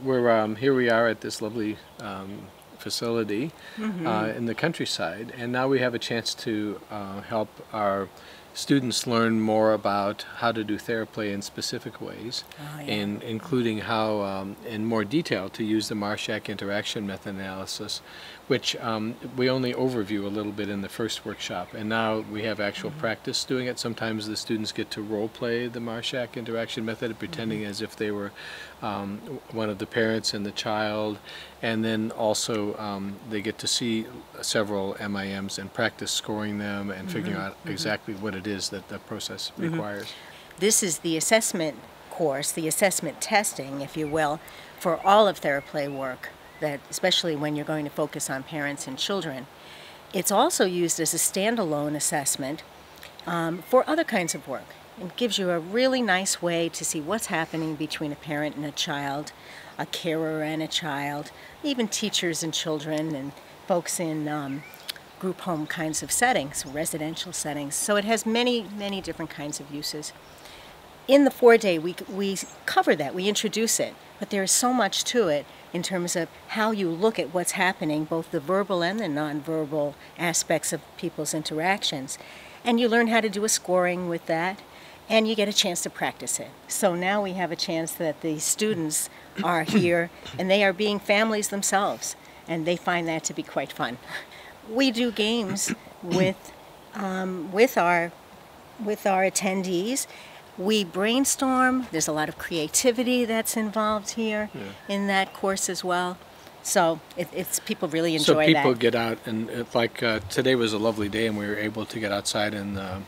here we are at this lovely facility in the countryside, and now we have a chance to help our students learn more about how to do Theraplay in specific ways, and including how, in more detail, to use the Marschak Interaction Method analysis, which we only overview a little bit in the first workshop, and now we have actual practice doing it. Sometimes the students get to role play the Marschak Interaction Method, pretending as if they were one of the parents and the child, and then also they get to see several MIMs and practice scoring them and figuring out exactly what it is that the process requires. This is the assessment course, the assessment testing, if you will, for all of Theraplay work, that especially when you're going to focus on parents and children. It's also used as a standalone assessment for other kinds of work. It gives you a really nice way to see what's happening between a parent and a child, a carer and a child, even teachers and children, and folks in group home kinds of settings, residential settings. So it has many, many different kinds of uses. In the 4-day, we cover that, we introduce it, but there is so much to it in terms of how you look at what's happening, both the verbal and the nonverbal aspects of people's interactions. And you learn how to do a scoring with that, and you get a chance to practice it. So now we have a chance that the students are here, and they are being families themselves, and they find that to be quite fun. We do games with our attendees. We brainstorm. There's a lot of creativity that's involved here in that course as well. So it's people really enjoy that. So people get out, and today was a lovely day, and we were able to get outside in the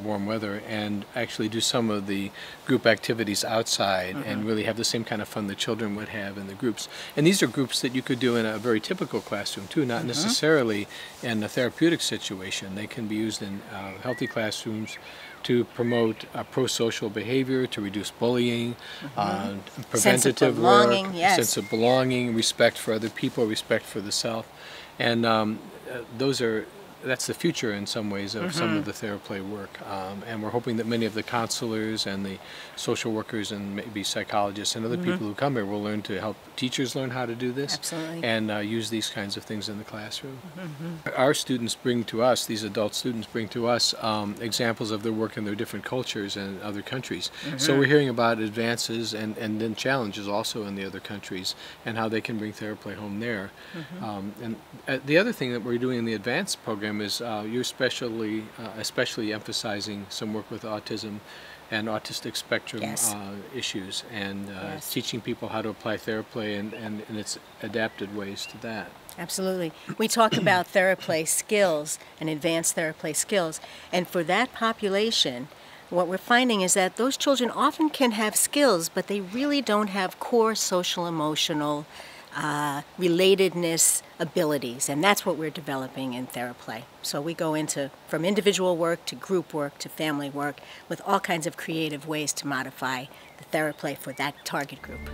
warm weather and actually do some of the group activities outside and really have the same kind of fun the children would have in the groups. And these are groups that you could do in a very typical classroom too, not necessarily in a therapeutic situation. They can be used in healthy classrooms to promote pro-social behavior, to reduce bullying, preventative work, sense of belonging, respect for other people, respect for the self. And that's the future in some ways of some of the Theraplay work. And we're hoping that many of the counselors and the social workers and maybe psychologists and other people who come here will learn to help teachers learn how to do this. Absolutely. And use these kinds of things in the classroom. Our students bring to us, these adult students bring to us examples of their work in their different cultures and other countries. So we're hearing about advances and then challenges also in the other countries and how they can bring Theraplay home there. And the other thing that we're doing in the advanced program is you're especially emphasizing some work with autism and autistic spectrum issues, and teaching people how to apply Theraplay and its adapted ways to that. Absolutely. We talk about Theraplay skills and advanced Theraplay skills, and for that population, what we're finding is that those children often can have skills, but they really don't have core social emotional relatedness abilities, and that's what we're developing in Theraplay. So we go into from individual work to group work to family work with all kinds of creative ways to modify the Theraplay for that target group.